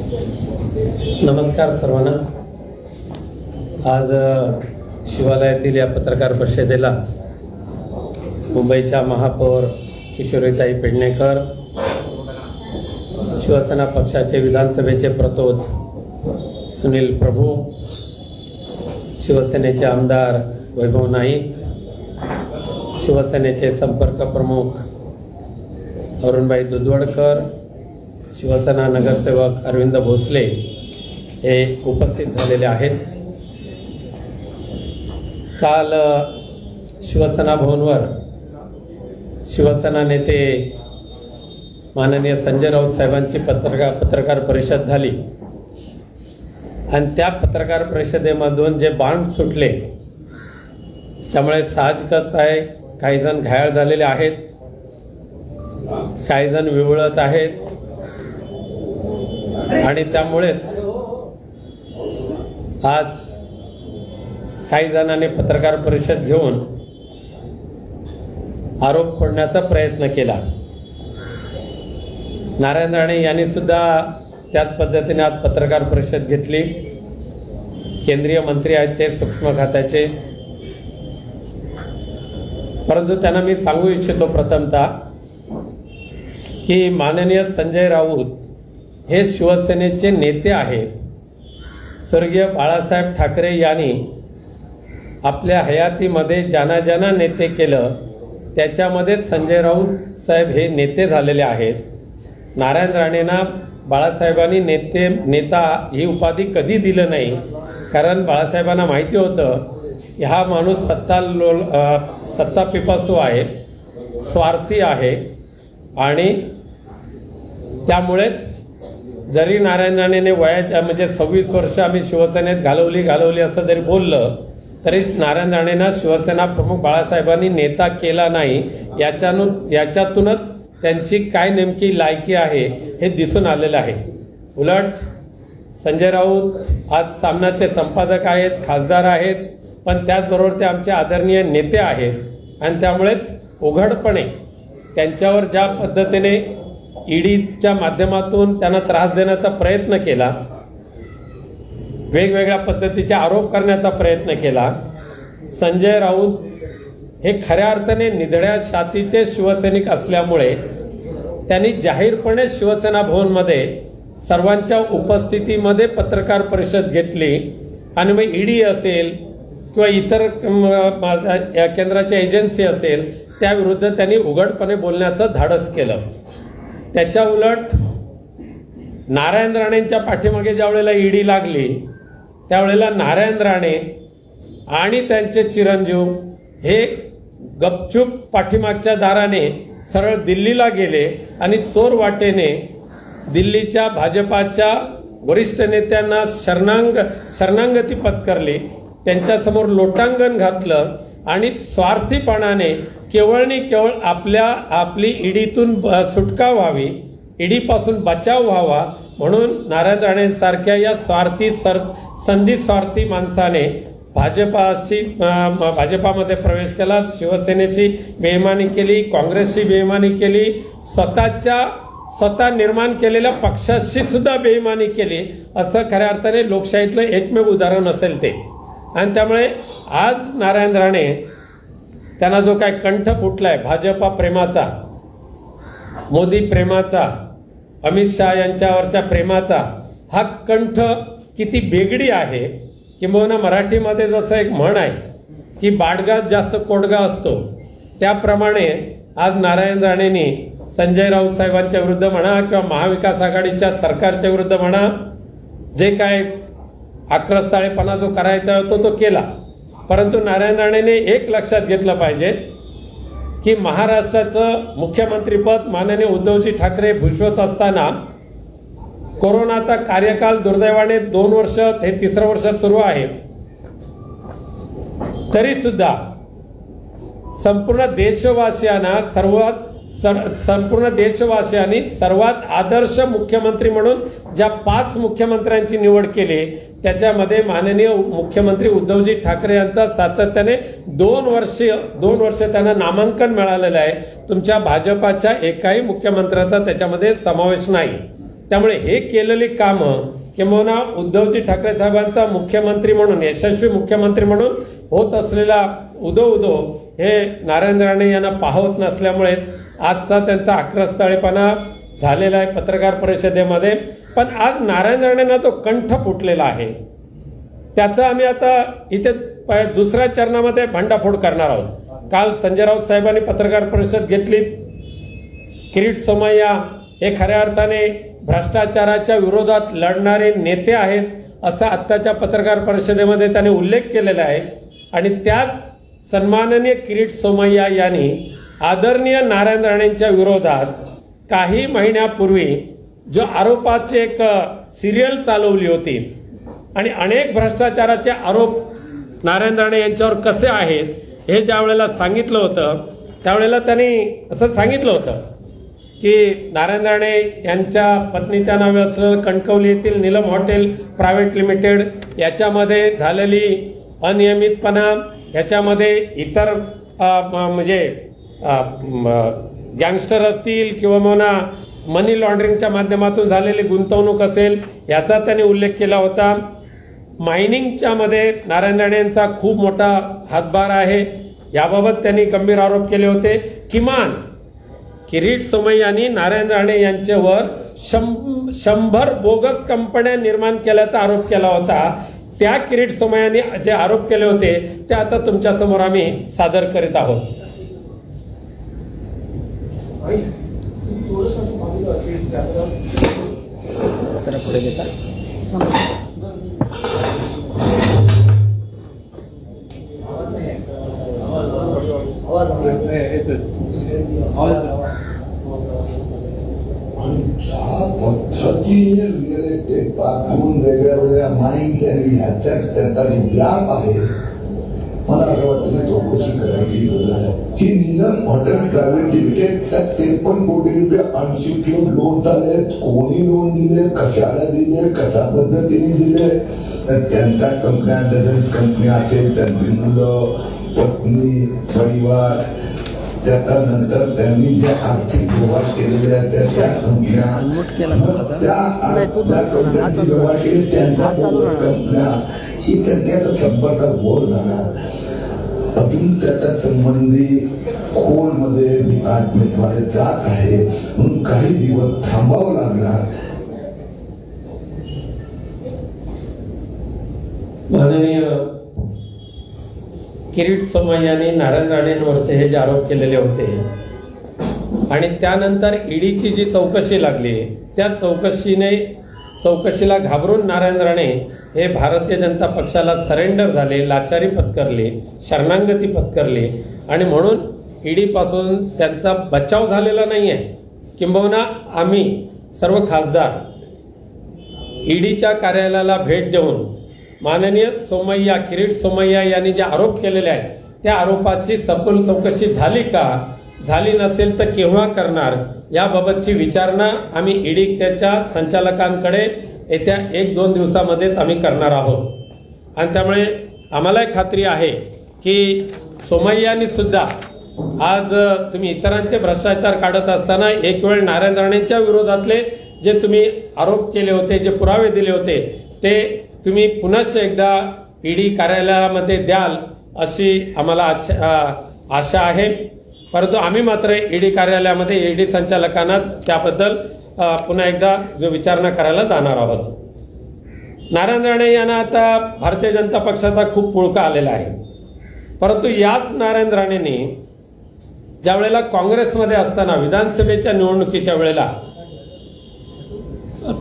नमस्कार सर्वांना। आज शिवालयातील या पत्रकार परिषदेला मुंबईच्या महापौर किशोरीताई पेडणेकर, शिवसेना पक्षाचे विधानसभेचे प्रतोद सुनील प्रभू, शिवसेनेचे आमदार वैभव नाईक, शिवसेनेचे संपर्क प्रमुख अरुणभाई दुधवडकर, शिवसेना नगरसेवक अरविंद भोसले हे उपस्थित झालेले आहेत। काल शिवसेना भवनवर शिवसेना नेते माननीय संजय राऊत साहेबांची पत्रकार परिषद झाली आणि त्या पत्रकार परिषदेमधून जे बाण सुटले त्यामुळे साहजिकच आहे, काही जण घायल झालेले आहेत, काही जण विवळत आहेत आणि त्यामुळेच आज काही जणांनी पत्रकार परिषद घेऊन आरोप खोडण्याचा प्रयत्न केला। नारायण राणे यांनी सुद्धा त्याच पद्धतीने आज पत्रकार परिषद घेतली। केंद्रीय मंत्री आहेत ते सूक्ष्म खात्याचे, परंतु त्यांना मी सांगू इच्छितो प्रथमतः की माननीय संजय राऊत हे शिवसेनेचे नेते आहेत। स्वर्गीय बाळासाहेब ठाकरे यांनी आपल्या हयातीमध्ये ज्यांना नेते केलं त्याच्यामध्ये संजय राऊत साहेब हे नेते झालेले आहेत। नारायण राणेंना बाळासाहेबांनी नेता ही उपाधी कधी दिलं नाही, कारण बाळासाहेबांना माहिती होतं की हा माणूस सत्ता पिपासू आहे, स्वार्थी आहे आणि त्यामुळेच जरी नारायण राणेने वयाच्या म्हणजे 26 वर्ष आम्ही शिवसेनेत घालवली असं जरी बोललं तरी नारायण राणेंना शिवसेना प्रमुख बाळासाहेबांनी नेता केला नाही। याच्यातूनच त्यांची काय नेमकी लायकी आहे हे दिसून आलेलं आहे। उलट संजय राऊत आज सामनाचे संपादक आहेत, खासदार आहेत, पण त्याचबरोबर ते आमचे आदरणीय नेते आहेत आणि त्यामुळेच उघडपणे त्यांच्यावर ज्या पद्धतीने ईडीच्या माध्यमातून त्यांना त्रास देण्याचा प्रयत्न केला, वेगवेगळ्या पद्धतीचे आरोप करण्याचा प्रयत्न केला, संजय राऊत हे खऱ्या अर्थाने निधड्या छातीचे शिवसैनिक असल्यामुळे त्यांनी जाहीरपणे शिवसेना भवनमध्ये सर्वांच्या उपस्थितीमध्ये पत्रकार परिषद घेतली आणि मग ईडी असेल किंवा इतर केंद्राच्या एजन्सी असेल त्याविरुद्ध त्यांनी उघडपणे बोलण्याचं धाडस केलं। त्याच्या उलट नारायण राणेंच्या पाठीमागे ज्या वेळेला ईडी लागली त्यावेळेला नारायण राणे आणि त्यांचे चिरंजीव हे गपचूप पाठीमागच्या दाराने सरळ दिल्लीला गेले आणि चोर वाटेने दिल्लीच्या भाजपाच्या वरिष्ठ नेत्यांना शरणागती पत्करली, त्यांच्यासमोर लोटांगण घातलं आणि स्वार्थीपणाने केवळ आपली ईडीतून सुटका व्हावी, ईडीपासून बचाव व्हावा म्हणून नारायण राणेंसारख्या या संधी स्वार्थी माणसाने भाजपामध्ये प्रवेश केला, शिवसेनेची बेईमानी केली, काँग्रेसची बेईमानी केली, स्वतः निर्माण केलेल्या पक्षाची सुद्धा बेईमानी केली, असं खऱ्या अर्थाने लोकशाहीतलं एकमेव उदाहरण असेल ते। आणि त्यामुळे आज नारायण राणे त्यांना जो काय कंठ फुटलाय भाजपा प्रेमाचा, मोदी प्रेमाचा, अमित शहा यांच्यावरच्या प्रेमाचा, हा कंठ किती बेगडी आहे किंबहुना मराठीमध्ये जसं एक म्हण आहे की बाडगात जास्त कोडगा असतो, त्याप्रमाणे आज नारायण राणेंनी संजय राऊत साहेबांच्या विरुद्ध म्हणा किंवा महाविकास आघाडीच्या सरकारच्या विरुद्ध म्हणा जे काय आक्रस्ताळेपणा जो करायचा होता तो केला। परंतु नारायण राणेने एक लक्षात घेतलं पाहिजे की महाराष्ट्राचं मुख्यमंत्रीपद माननीय उद्धवजी ठाकरे भूषवत असताना कोरोनाचा कार्यकाल दुर्दैवाने 2 वर्ष, हे 3रं वर्ष सुरू आहे, तरी सुद्धा संपूर्ण देशवासियांनी सर्वात आदर्श मुख्यमंत्री म्हणून ज्या 5 मुख्यमंत्र्यांची निवड केली त्याच्यामध्ये माननीय मुख्यमंत्री उद्धवजी ठाकरे यांचा सातत्याने 2 वर्ष त्यांना नामांकन मिळालेलं आहे। तुमच्या भाजपाच्या एकाही मुख्यमंत्र्याचा त्याच्यामध्ये समावेश नाही। त्यामुळे हे केलेली कामं किंबहुना उद्धवजी ठाकरे साहेबांचा मुख्यमंत्री म्हणून, यशस्वी मुख्यमंत्री म्हणून होत असलेला उदो हे नारायण राणे यांना पाहत नसल्यामुळेच आजचा त्यांचा आक्रस्ताळेपणा झालेला आहे पत्रकार परिषदेमध्ये. पण आज नारायण राणेंना तो कंठ फुटलेला आहे. त्याचा आम्ही आता इथे दुसऱ्या चरणामध्ये भांडाफोड करणार आहोत. काल संजय राऊत साहेबांनी पत्रकार परिषद घेतली. किरीट सोमय्या हे खऱ्या अर्थाने भ्रष्टाचाराच्या विरोधात लढणारे नेते आहेत असा आत्ताच्या पत्रकार परिषदेमध्ये त्यांनी उल्लेख केलेला आहे. आणि त्याच सन्माननीय किरीट सोमय्या यांनी आदरणीय नारायण राणेंच्या विरोधात काही महिन्यापूर्वी जो आरोपाची एक सिरियल चालवली होती आणि अनेक भ्रष्टाचाराचे आरोप नारायण राणे यांच्यावर कसे आहेत हे ज्या वेळेला सांगितलं होतं त्यावेळेला त्यांनी असं सांगितलं होतं की नारायण राणे यांच्या पत्नीच्या नावे असलेलं कणकवली येथील नीलम हॉटेल प्रायव्हेट लिमिटेड याच्यामध्ये झालेली अनियमितपणा, याच्यामध्ये इतर म्हणजे गँगस्टर असतील किंवा म्हणा मनी लॉन्ड्रिंगच्या माध्यमातून झालेली गुंतवणूक असेल याचा त्यांनी उल्लेख केला होता. मायनिंगच्या मध्ये नारायण राणे यांचा खूप मोठा हातभार आहे याबाबत त्यांनी गंभीर आरोप केले होते. किमान किरीट सोमय्यांनी नारायण राणे यांच्यावर 100 बोगस कंपन्या निर्माण केल्याचा आरोप केला होता. त्या किरीट सोमय्यांनी जे आरोप केले होते ते आता तुमच्या समोर आम्ही सादर करीत आहोत. पुढे घेता पद्धतीने रिअल एस्टेट पाठवून वेगळ्या वेगळ्या माइंड आणि ह्याच्यात त्यांचा जो ग्राफ आहे मला असं वाटतं की चौकशी करायची गरज आहे की नीलम हॉटेल प्रायव्हेट लिमिटेड त्यात 53 कोटी रुपये अनसिक्युअर्ड लोन झाले. कोणी लोन दिले, कशाला दिले, कशा पद्धतीने दिले, तर त्यांच्या कंपन्या डझन्स कंपन्या असेल, त्यांची मुलं, पत्नी, परिवार, त्यानंतर त्यांनी जे आर्थिक व्यवहार केलेले आहेत त्या कंपन्या, त्या कंपन्यांची व्यवहार केले त्यांच्या कंपन्या ही त्यांच्या संपर्कात वर जाणार. अजून त्याच्या संबंधी खोलमध्ये डिपार्टमेंटमध्ये जात आहे म्हणून काही दिवस थांबावं लागणार. माननीय किरीट सोमय्यांनी नारायण राणेंवरचे हे जे आरोप केलेले होते आणि त्यानंतर ईडीची जी चौकशी लागली त्या चौकशीला घाबरून नारायण राणे हे भारतीय जनता पक्षाला सरेंडर झाले, लाचारी पत्करली, शरणागती पत्करली आणि म्हणून ईडीपासून त्यांचा बचाव झालेला नाही आहे. किंबहुना आम्ही सर्व खासदार ईडीच्या कार्यालयाला भेट देऊन माननीय सोमय्या, किरीट सोमय्या यांनी जे आरोप केलेले आहेत त्या आरोपाची सखोल चौकशी झाली का, झाली नसेल तर केव्हा करणार याबाबतची विचारणा आम्ही ईडीच्या संचालकांकडे येत्या 1-2 दिवसामध्येच आम्ही करणार आहोत. आणि त्यामुळे आम्हाला खात्री आहे की सोमय्यांनी सुद्धा आज तुम्ही इतरांचे भ्रष्टाचार काढत असताना एक वेळ नारायण राणेंच्या विरोधातले जे तुम्ही आरोप केले होते, जे पुरावे दिले होते ते तुम्ही पुन्हा एकदा ईडी कार्यालयामध्ये द्याल अशी आम्हाला आशा आहे. परंतु आम्ही मात्र ईडी कार्यालयामध्ये ईडी संचालकांना त्याबद्दल पुन्हा एकदा जो विचारणा करायला जाणार आहोत. नारायण राणे यांना आता भारतीय जनता पक्षाचा खूप पुळका आलेला आहे. परंतु याच नारायण राणेंनी ज्या वेळेला काँग्रेसमध्ये असताना विधानसभेच्या निवडणुकीच्या वेळेला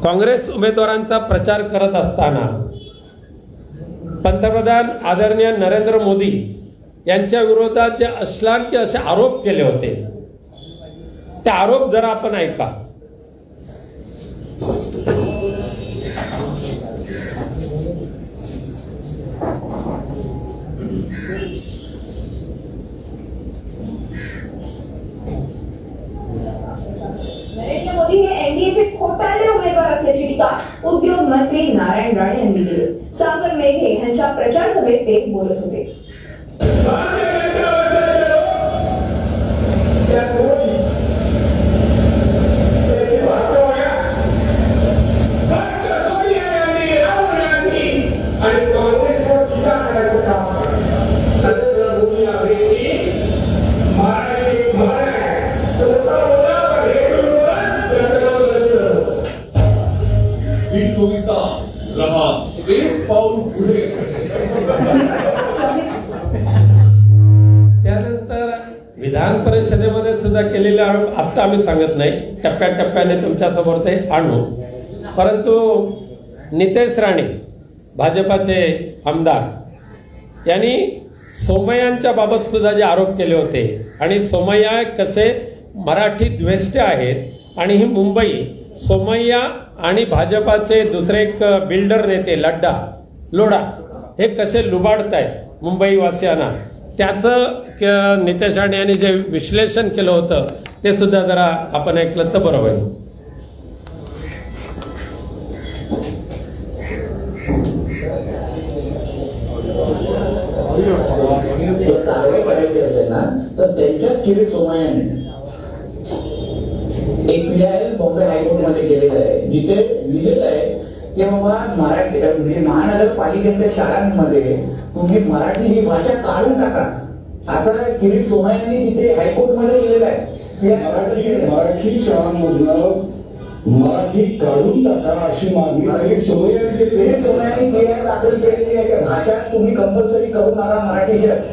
काँग्रेस उमेदवारांचा प्रचार करत असताना पंतप्रधान आदरणीय नरेंद्र मोदी यांच्या विरोधात जे अश्लाघ्य असे आरोप केले होते ते आरोप जरा आपण ऐका. नरेंद्र मोदी हे एनडीएचे खोटारडे उमेदवार असल्याची टीका उद्योग मंत्री नारायण राणे यांनी केली. सागर मेघे यांच्या प्रचार सभेत ते बोलत होते. झी 24 तास रहा एक पाऊल पुढे. त्यानंतर विधान परिषदेमध्ये सुद्धा केलेले आरोप आत्ता आम्ही सांगत नाही, टप्प्याटप्प्याने तुमच्या समोर ते आणू. परंतु नितेश राणे भाजपाचे आमदार यांनी सोमय्यांच्या बाबत सुद्धा जे आरोप केले होते आणि सोमय्या कसे मराठी द्वेष्ट आहेत आणि ही मुंबई सोमय्या आणि भाजपाचे दुसरे एक बिल्डर नेते लोढा हे कसे लुबाडतायत मुंबईवासियांना, त्याचं नितेश राणे यांनी जे विश्लेषण केलं होतं ते सुद्धा जरा आपण ऐकलं तर बरं होईल. जर कारवाई करायची असेल ना तर त्यांच्याच किरीट सोमय्याने एक PIL बॉम्बे हायकोर्टमध्ये केलेलं आहे, जिथे लिहिलेलं आहे की बाबा मराठी म्हणजे महानगरपालिकेच्या शाळांमध्ये तुम्ही मराठी ही भाषा काढून टाका, असं किरीट सोमय्यांनी तिथे हायकोर्टमध्ये लिहिलेलं आहे. मराठी शाळांमधनं मराठी काढून टाका अशी मागणी किरीट सोमय्यांनी केली. किरीट सोमय्यांनी PIL दाखल केलेली आहे की भाषा तुम्ही कंपल्सरी करू नका,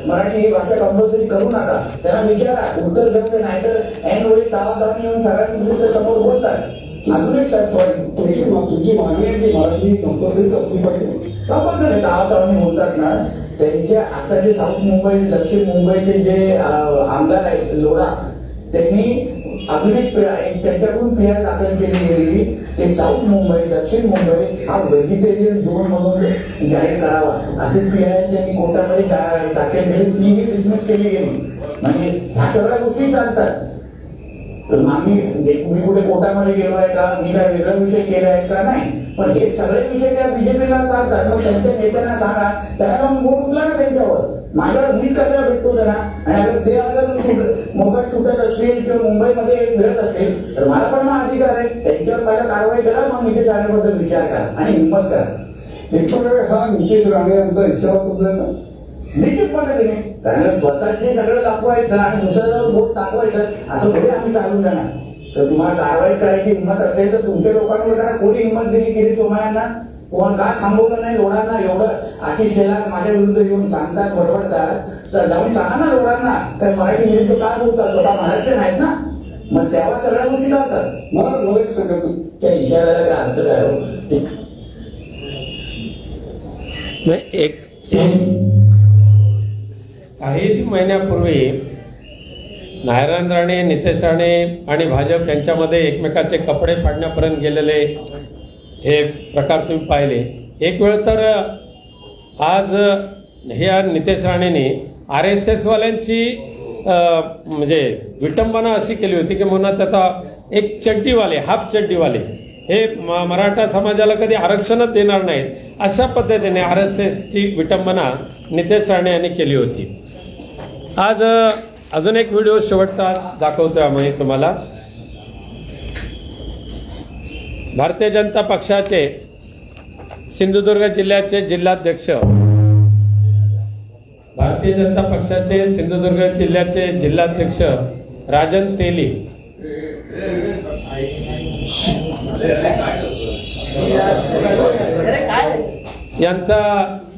मराठी ही भाषा कंपल्सरी करू नका. त्यांना विचारा, उत्तर देऊ नाहीतर ऐन वेळी तावातावानी येऊन सगळ्यांनी समोर बोलतात. अजून एक तुमची मागणी आहे की मराठी कंपल्सरी असली पाहिजे. कंपल्सरी तावातावानी बोलतात ना, त्यांच्या आता जे साऊथ मुंबई दक्षिण मुंबईचे जे आमदार आहेत लोढा, त्यांनी अजून एक त्यांच्याकडून PIL दाखल केली गेली की साऊथ मुंबई दक्षिण मुंबई हा व्हेजिटेरियन झोन म्हणून जाहीर करावा, असे PIL त्यांनी कोर्टामध्ये दाखल केली, ती डिसमिस केली गेली. म्हणजे ह्या सगळ्या गोष्टी चालतात. मी कुठे कोर्टामध्ये गेलो आहे का, मी काय वेगळा विषय केला आहे का, नाही, पण हे सगळे विषय त्या बीजेपीला चालतात. मग त्यांच्या नेत्यांना सांगा, त्यांना जाऊन वोट उचला ना त्यांच्यावर, माझ्यावर नीट कचरा भेटतो त्यांना. आणि अगर मोबाईल सुटत असतील किंवा मुंबईमध्ये फिरत असतील तर मला पण मग अधिकार आहे, त्यांच्यावर पहिला कारवाई करा, मग नितेश राणेबद्दल विचार करा आणि हिंमत करा. हा नितेश राणे यांचा इशारा समजायचा निश्चित पद्धतीने, कारण स्वतःचे सगळं दाखवायचं आणि दुसऱ्यावर बोट टाकवायचं असं थोडी आम्ही चालून जाणार. तर तुम्हाला कारवाई करायची हिंमत असेल तर तुमच्या लोकांवर करा. कोणी हिंमत दिली किरीट सोमय्यांना, कोण का थांबवलं नाही लोढांना? एवढं आशिष शेलार माझ्या विरुद्ध येऊन सांगतात, बडबडतात, जाऊन सांगा ना लोढांना, काय मराठी विरुद्ध का बोलतात? स्वतः महाराष्ट्रीयन आहेत ना, मग तेव्हा सगळ्या गोष्टी चालतात. मला एक सांगा, त्या इशाऱ्याला काय अर्थ काय हो? काही महिन्यापूर्वी नारायण राणे, नितेश राणे आणि भाजप यांच्यामध्ये एकमेकाचे कपडे फाडण्यापर्यंत गेलेले हे प्रकार तुम्ही पाहिले. एक वेळ तर आज ह्या नितेश राणेने RSS वाल्यांची म्हणजे विटंबना अशी केली होती की म्हणून त्याचा एक चड्डीवाले, हाफ चड्डीवाले हे मराठा समाजाला कधी आरक्षणच देणार नाहीत, अशा पद्धतीने RSSची विटंबना नितेश राणे यांनी केली होती. आज अजून एक व्हिडिओ शेवटचा दाखवतोय आम्ही तुम्हाला. भारतीय जनता पक्षाचे सिंधुदुर्ग जिल्ह्याचे जिल्हाध्यक्ष, भारतीय जनता पक्षाचे सिंधुदुर्ग जिल्ह्याचे जिल्हाध्यक्ष राजन तेली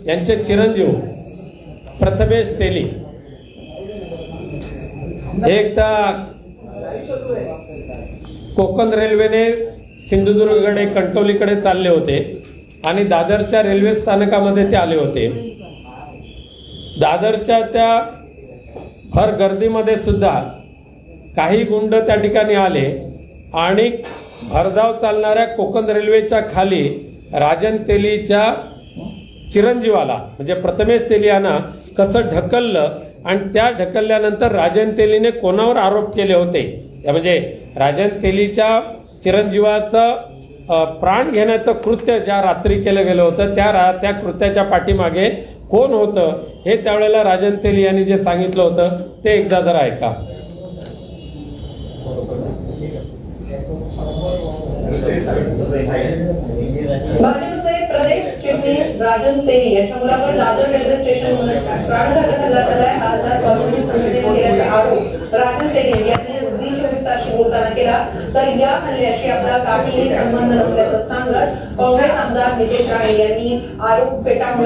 यांचे चिरंजीव प्रथमेश तेली एकदा कोकण रेल्वेने सिंधुदुर्गकडे कणकवलीकडे चालले होते आणि दादरच्या रेल्वे स्थानकामध्ये ते आले होते. दादरच्या त्या भर गर्दीमध्ये सुद्धा काही गुंड त्या ठिकाणी आले आणि भरधाव चालणाऱ्या कोकण रेल्वेच्या खाली राजन तेलीच्या चिरंजीवाला म्हणजे प्रथमेश तेली यांना कसं ढकललं आणि त्या ढकलल्यानंतर राजन तेलीने कोणावर आरोप केले होते, म्हणजे राजन तेलीच्या चिरंजीवाचं प्राण घेण्याचं कृत्य ज्या रात्री केलं गेलं होतं त्या कृत्याच्या पाठीमागे कोण होतं हे त्यावेळेला राजन तेली यांनी जे सांगितलं होतं ते एकदा जरा ऐका. भाजपचे प्रदेश चिटणीस राजन तेली यांच्या मुलावर दादर रेल्वे स्टेशनमध्ये प्राणघातक हल्ला झालाय. हा हल्ला स्वाभिमानी समितीने केल्याचा आरोप राजन तेली यांनी झी 24 तासशी बोलताना केला. तर या हल्ल्याशी आपला काहीही संबंध नसल्याचं सांगत काँग्रेस उमेदवार नितेश राणे यांनी आरोप फेटाळून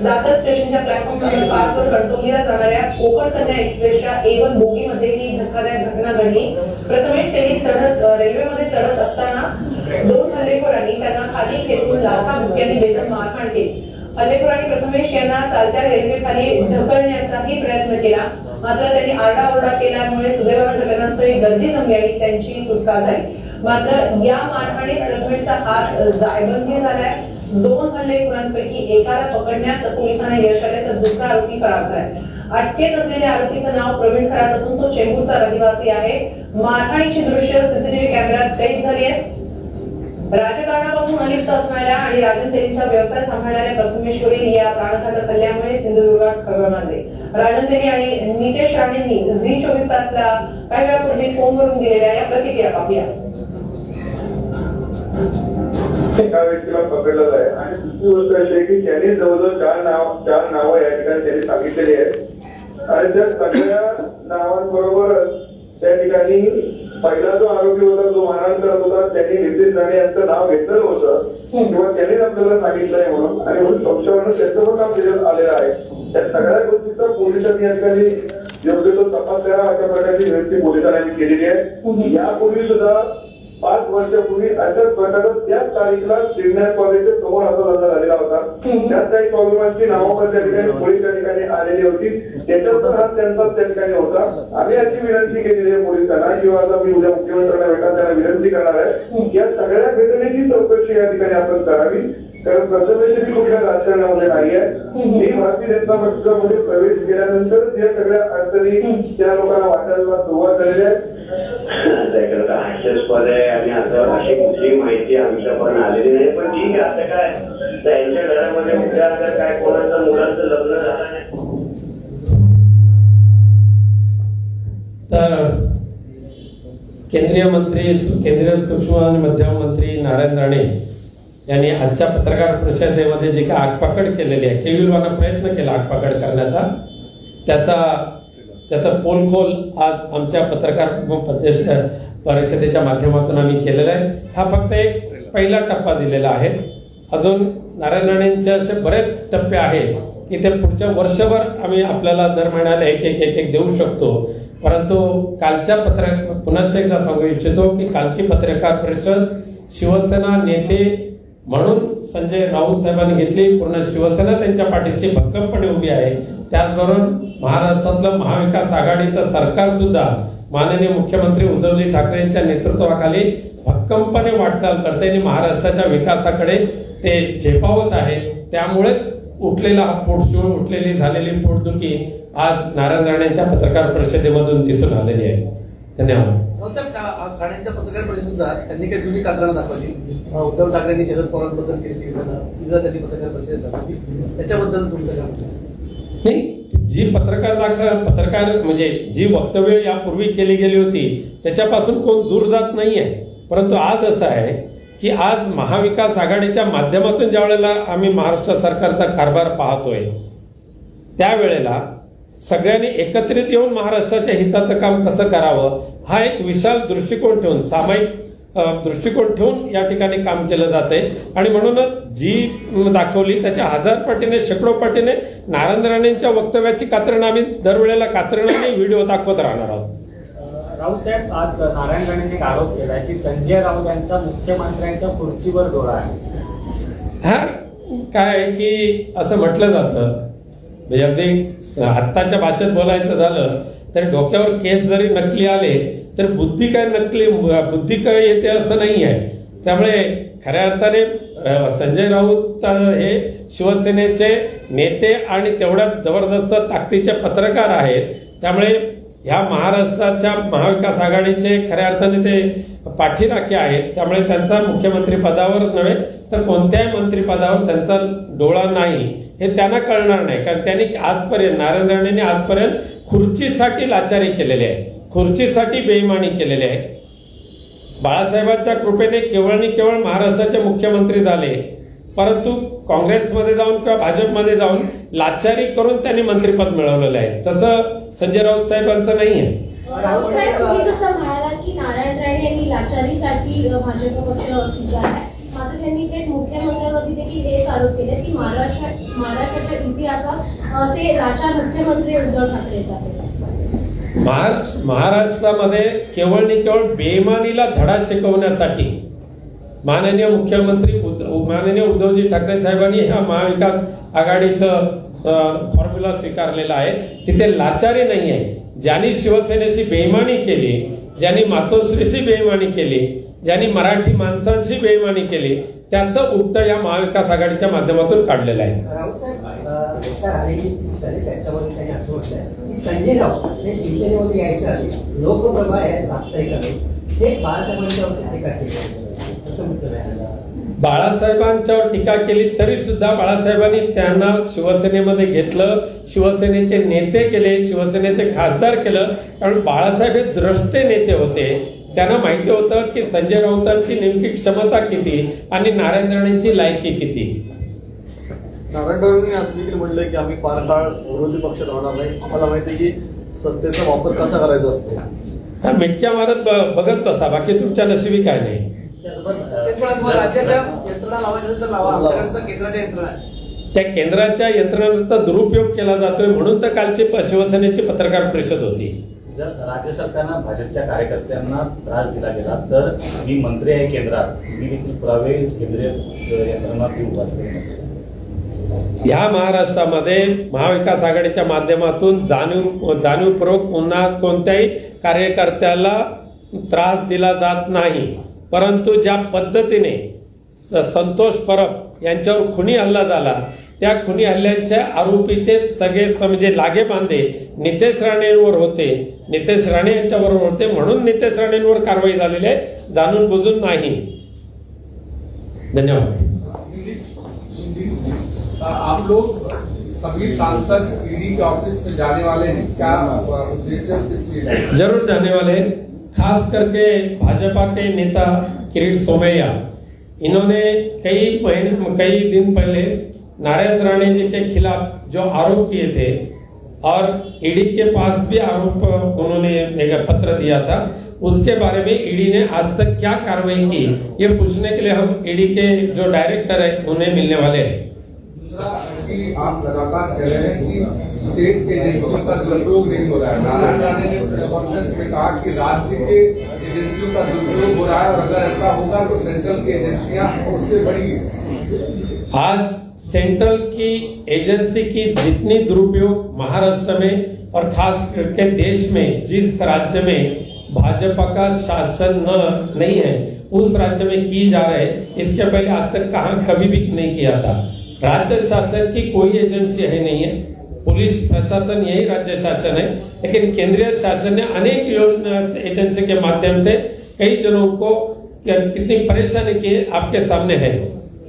दादर स्टेशनच्या प्लॅटफॉर्म 5 वर कणकवलीला जाणाऱ्या कोकण कन्या एक्सप्रेसच्या A1 बोगीमध्ये ही धक्कादायक घटना घडली. प्रथमेश त्यांनी रेल्वेमध्ये चढत असताना 2 हल्लेखोरांनी त्यांना खाली खेचून लाथाबुक्क्यांनी बेदम मारहाण केली. हल्लेखोरांनी प्रथमेश यांना चालत्या रेल्वेखाली ढकलण्याचाही प्रयत्न केला, मात्र त्यांनी आरडाओरडा केल्यामुळे सुदैवाने घटनास्थळी गर्दी जमली आणि त्यांची सुटका झाली. मात्र या मारहाणीत प्रथमेशचा हात जायबंदी झालाय. 2 हल्लेखोरांपैकी एकाला पकडण्यात पोलिसांना यश आले तर दुसरा आरोपी फरार झालाय. अटकेत असलेल्या आरोपीचं नाव प्रवीण खरात असून तो चेंबूरचा रहिवासी आहे. मारहाणीची दृश्य सीसीटीव्ही कॅमेऱ्यात कैद झाली आहेत. राजकारणापासून अलिप्त असणाऱ्या आणि राजन तेलीचा व्यवसाय सांभाळणाऱ्या प्रथमेश्वरी या प्राणघातक हल्ल्यामुळे सिंधुदुर्गात खळबळ माजली. राजन तेली आणि नितेश राणेंनी झी 24 तासला काही वेळापूर्वी फोनवरून दिलेल्या या प्रतिक्रिया पाहूया. एका व्यक्तीला पकडलं आहे आणि दुसरी गोष्ट अशी आहे की त्यांनी जवळजवळ 4 नावं या ठिकाणी त्यांनी सांगितलेली आहेत आणि त्या सगळ्या नावांबरोबर त्या ठिकाणी पहिला जो आरोपी होता, जो मारहाण करत होता, त्यांनी नितेश राणे यांचं नाव घेतलेलं होतं किंवा त्यांनी आपल्याला सांगितलं आहे म्हणून आणि म्हणून संशयावरून त्यांचं पण नाव देण्यात आलेलं आहे. त्या सगळ्या गोष्टीचा पोलिसांनी या ठिकाणी योग्य तो तपास करावा अशा प्रकारची विनंती पोलिसांनी केलेली आहे. यापूर्वी सुद्धा 5 वर्षापूर्वी अशाच प्रकारे त्याच तारीखला सिडनेट कॉलेजच्या समोर असा धंदा झालेला होता. त्याच काही कॉलेजांची नावं त्या ठिकाणी पोलीस त्या ठिकाणी आलेली होती. त्याच्यात हात त्यांचाच त्या ठिकाणी होता. आम्ही अशी विनंती केलेली आहे पोलिसांना किंवा आता मी उद्या मुख्यमंत्र्यांना भेटा त्यांना विनंती करणार आहे की या सगळ्या घटनेची चौकशी या ठिकाणी आपण करावी. कारण प्रथमेश कुठल्या राजकारणामध्ये नाही आहे. मी भारतीय जनता पक्षामध्ये प्रवेश केल्यानंतर या सगळ्या अडचणी त्या लोकांना वाटायला सुरुवात झालेली आहे. हास्यास्पद आहे आणि असं अशी कुठली माहिती आमच्यापर्यंत आलेली नाही. पण ठीक आहे, आता काय त्यांच्या घरामध्ये उद्या जर काय कोणाचं मुलांचं लग्न झालं नाही तर केंद्रीय सूक्ष्म आणि मध्यम मंत्री नारायण राणे यांनी आजच्या पत्रकार परिषदेमध्ये जी काही आगपाकड केलेली आहे, केविलवाना प्रयत्न केला आगपाकड करण्याचा, त्याचा पोलखोल आज आमच्या पत्रकार परिषदेच्या माध्यमातून आम्ही केलेला आहे. हा फक्त एक पहिला टप्पा दिलेला आहे. अजून नारायण राणेंचे असे बरेच टप्पे आहेत की ते पुढच्या वर्षभर आम्ही आपल्याला दर महिन्याला एक देऊ शकतो. परंतु कालच्या पुन्हा एकदा सांगू इच्छितो की कालची पत्रकार परिषद शिवसेना नेते म्हणून संजय राऊत साहेबांनी घेतली. पूर्ण शिवसेना त्यांच्या पाठीशी भक्कमपणे उभी आहे. त्याचबरोबर महाराष्ट्रातलं महाविकास आघाडीचं सरकार सुद्धा माननीय मुख्यमंत्री उद्धवजी ठाकरे यांच्या नेतृत्वाखाली भक्कमपणे वाटचाल करते आणि महाराष्ट्राच्या विकासाकडे ते झेपावत आहे. त्यामुळेच उठलेला हा पोटशूळ, उठलेली झालेली पोटदुखी आज नारायण राणेंच्या पत्रकार परिषदेमधून दिसून आलेली आहे. धन्यवाद. आज ठाण्याच्या पत्रकार परिषदेत त्यांनी काही जुनी कात्रणे दाखवली. उद्धव ठाकरेंनी शरद पवारांबद्दल केलेली त्यांनी पत्रकार परिषदेत दाखवली. त्याच्याबद्दल तुमचं काय म्हणणं? नाही, जी पत्रकार म्हणजे जी वक्तव्य यापूर्वी केली गेली होती त्याच्यापासून कोण दूर जात नाहीये. परंतु आज असं आहे की आज महाविकास आघाडीच्या माध्यमातून ज्या वेळेला आम्ही महाराष्ट्र सरकारचा कारभार पाहतोय त्यावेळेला सगळ्यांनी एकत्रित येऊन महाराष्ट्राच्या हिताचं काम कसं करावं हा एक विशाल दृष्टिकोन ठेवून, सामायिक दृष्टिकोन ठेवून या ठिकाणी काम केलं जाते. आणि म्हणूनच जी दाखवली त्याच्या 1000 पटीने, शेकडो पटीने नारायण राणेंच्या वक्तव्याची कात्रणं आम्ही दरवेळेला कात्रणाने व्हिडिओ दाखवत राहणार आहोत. राऊत साहेब, आज नारायण राणेंनी आरोप केला की संजय राऊत यांचा मुख्यमंत्र्यांच्या खुर्चीवर डोळा आहे. हा काय आहे की असं म्हटलं जातं, म्हणजे अगदी आत्ताच्या भाषेत बोलायचं झालं तर डोक्यावर केस जरी नकली आले तर बुद्धी काय येते असं नाही आहे. त्यामुळे खऱ्या अर्थाने संजय राऊत हे शिवसेनेचे नेते आणि तेवढ्याच जबरदस्त ताकदीचे पत्रकार आहेत. त्यामुळे ह्या महाराष्ट्राच्या महाविकास आघाडीचे खऱ्या अर्थाने ते पाठीराखे आहेत. त्यामुळे त्यांचा मुख्यमंत्री पदावरच नव्हे तर कोणत्याही मंत्रिपदावर त्यांचा डोळा नाही हे त्यांना कळणार नाही. कारण त्यांनी आजपर्यंत, नारायण राणेंनी आजपर्यंत खुर्चीसाठी लाचारी केलेली आहे, खुर्चीसाठी बेईमानी केलेली आहे. बाळासाहेबांच्या कृपेने केवळ महाराष्ट्राचे मुख्यमंत्री झाले, परंतु काँग्रेसमध्ये जाऊन किंवा भाजपमध्ये जाऊन लाचारी करून त्यांनी मंत्रिपद मिळवलेलं आहे. तसं संजय राऊत साहेबांचं नाही आहे. राऊत साहेब, तुम्ही जसं म्हणाला की नारायण राणे यांनी लाचारीसाठी भाजप पक्ष स्वीकारलाय, मात्र त्यांनी थेट मुख्यमंत्र्यांवरती देखील हेच आरोप केले की महाराष्ट्राच्या इतिहासात ते लाचार मुख्यमंत्री उद्धव ठाकरेच आहेत. महाराष्ट्रामध्ये केवळ आणि केवळ बेईमानीला धडा शिकवण्यासाठी माननीय मुख्यमंत्री माननीय उद्धवजी ठाकरे साहेबांनी ह्या महाविकास आघाडीचं फॉर्म्युला स्वीकारलेला आहे. तिथे लाचारी नाही आहे. ज्यांनी शिवसेनेशी बेईमानी केली, ज्यांनी मातोश्रीशी बेईमानी केली, ज्यांनी मराठी माणसांशी बेईमानी केली, त्याचं उत्तर या महाविकास आघाडीच्या माध्यमातून काढलेलं आहे. राऊत साहेब त्याच्यामध्ये काही असं म्हटलंय की संजय राऊत हे शिवसेनेमध्ये यायच्या आधी लोकप्रभा आहे साप्ताहिक हे बाळासाहेबांच्यावर टीका केली असं म्हटलं आहे. बाळासाहेबांच्यावर टीका केली तरी सुद्धा बाळासाहेबांनी त्यांना शिवसेनेमध्ये घेतलं, शिवसेनेचे नेते केले, शिवसेनेचे खासदार केलं. कारण बाळासाहेब हे द्रष्टे नेते होते. त्यांना माहिती होतं की संजय राऊतांची नेमकी क्षमता किती आणि नारायण राणेंची लायकी किती. नारायण राणेंनी असं देखील म्हटलंय की आम्ही फार काळ विरोधी पक्ष राहणार नाही, आम्हाला माहिती आहे की सत्तेचा वापर कसा करायचा असतो. हा मिटक्या मारत बघत बसा, बाकी तुमच्या नशिबी काय नाही. राज्याच्या यंत्रणा लावायचं तर लावा, आमच्याकडे केंद्राच्या यंत्रणा त्या केंद्राच्या यंत्रणांचा दुरुपयोग केला जातोय म्हणून तर कालची शिवसेनेची पत्रकार परिषद होती. जर राज्य सरकारनं भाजपच्या कार्यकर्त्यांना त्रास दिला गेला तर मी मंत्री आहे केंद्रात, मी देखील पुरावे केंद्रीय यंत्रणा देऊ असं या महाराष्ट्रामध्ये महाविकास आघाडीच्या माध्यमातून जाणीवपूर्वक पुन्हा कोणत्याही कार्यकर्त्याला त्रास दिला जात नाही. परंतु ज्या पद्धतीने संतोष परब यांच्यावर खुनी हल्ला झाला, त्या खुनी हल्ल्याच्या आरोपीचे सगळे म्हणजे लागे बांधे नितेश राणेंवर होते, नितेश राणे यांच्याबरोबर होते, म्हणून नितेश राणेंवर कारवाई झालेली आहे, जाणून बुजून नाही. धन्यवाद. आप लोग सभी सांसद ईडी के ऑफिस में जाने वाले हैं, क्या उद्देश्य किस लिए? जरूर जाने वाले हैं. खास करके भाजपा के नेता किरीट सोमैया, इन्होंने कई दिन पहले नारायण राणे जी के खिलाफ जो आरोप किए थे और ईडी के पास भी आरोप उन्होंने एक पत्र दिया था, उसके बारे में ईडी ने आज तक क्या कार्रवाई की ये पूछने के लिए हम ईडी के जो डायरेक्टर है उन्हें मिलने वाले हैं. दूसरा कि आप लगातार कह रहे हैं कि स्टेट एजेंसियों का दुरुपयोग नहीं हो रहा है. नारायण राणे ने प्रेस कॉन्फ्रेंस में कहा कि राज्य के एजेंसियों का दुरुपयोग हो रहा है और अगर ऐसा होगा तो सेंट्रल की एजेंसियां उससे बड़ी. आज सेंट्रल की एजेंसी की जितनी दुरुपयोग महाराष्ट्र में और खास करके देश में जिस राज्य में भाजपा का शासन नहीं है उस राज्य में की जा रहे, इसके पहले आज तक कभी भी नहीं किया था. राज्य शासन की कोई एजेंसी है नहीं है, पुलिस प्रशासन यही राज्य शासन है, लेकिन केंद्रीय शासन ने अनेक योजना एजेंसी के माध्यम से कई जनों को कितनी परेशानी की आपके सामने है.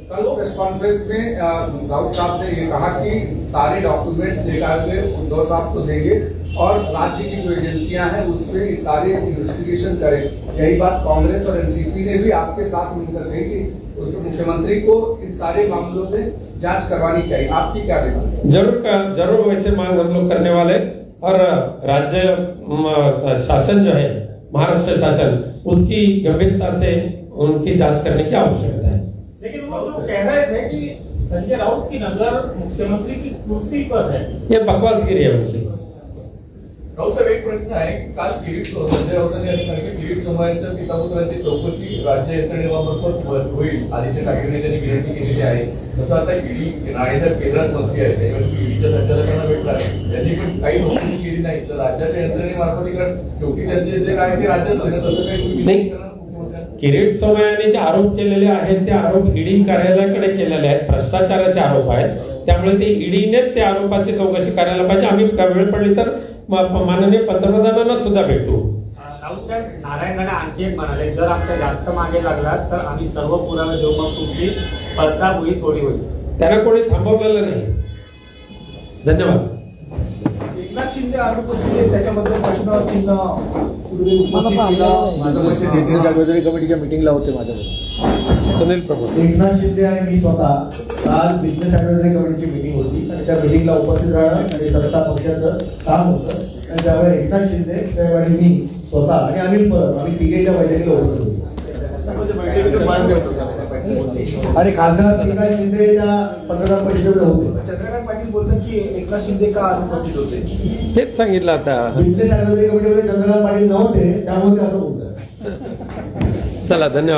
कल प्रेस कॉन्फ्रेंस में राउत साहब ने ये कहा कि सारे डॉक्यूमेंट्स निकाल के उद्धव साहब को देंगे और राज्य की जो एजेंसियां हैं उस पर सारे इन्वेस्टिगेशन करें. यही बात कांग्रेस और एनसीपी ने भी आपके साथ मिलकर कही कि मुख्यमंत्री को इन सारे मामलों में जांच करवानी चाहिए. आपकी क्या राय? जरूर वैसे मांग हम लोग करने वाले, और राज्य शासन जो है महाराष्ट्र शासन उसकी गंभीरता से उनकी जांच करने की आवश्यकता है. लेकिन वो लोग कह रहे थे कि संजय राउत की नजर मुख्यमंत्री की कुर्सी पर है. ये बकवासगिरी है उनकी. राऊत साहेब, एक प्रश्न आहे. काल संजय राऊतांनी असं सांगितलं किरीट सोमय्यांच्या पितापुत्रांची चौकशी राज्य यंत्रणेमार्फत होईल. आदित्य ठाकरेंनी त्यांनी विनंती केलेली आहे. तसं आता ईडी राणेसाहेब केंद्रात मंत्री आहेत, त्यावेळी ईडीच्या संचालकांना भेटला, त्यांनी पण काही नोंदणी केली नाही. तर राज्याच्या यंत्रणेमार्फत शेवटी त्यांचे जे काय ते राज्यात तसं काही नाही. किरीट सोमय्यांनी जे आरोप केलेले आहेत ते आरोप ईडी कार्यालयाकडे केलेले आहेत, भ्रष्टाचाराचे आरोप आहेत. त्यामुळे ते ईडीनेच त्या आरोपाची चौकशी करायला पाहिजे. आम्ही वेळ पडली तर माननीय पंतप्रधानांना सुद्धा भेटू. राऊत साहेब, नारायण राणे आणखी एक म्हणाले, जर आमच्या जास्त मागे लागला तर आम्ही सर्व पुरावे देऊ, मग तुमची पडताळणी थोडी होईल. त्यांना कोणी थांबवलेलं नाही. धन्यवाद. एकनाथ शिंदे आरोप असतील त्याच्याबद्दल प्रश्न चिन्ह उपस्थित केला. माझ्या बिझनेस ऍडव्हायझरी कमिटीच्या मिटिंगला होते माझ्याकडे सुनील प्रभू, एकनाथ शिंदे आणि मी स्वतः आज बिझनेस ऍडव्हायझरी कमिटीची मिटिंग होती आणि त्या मिटिंगला उपस्थित राहणं आणि सत्ता पक्षाचं काम होतं आणि त्यामुळे एकनाथ शिंदे साहेब आणि मी स्वतः आणि अनिल परब आम्ही तिघेच्या बैठकीला उपस्थित होतो. असं बोलले. आणि खासदार श्रीकांत शिंदे त्या पत्रकार परिषदेमध्ये होते. चंद्रकांत पाटील बोलतात की एकनाथ शिंदे का अनुपस्थित होते. तेच सांगितलं आता. बिजनेस ऍडव्हायझरी कमिटीमध्ये चंद्रकांत पाटील नव्हते, त्यामुळे ते असं बोलतात. चला, धन्यवाद.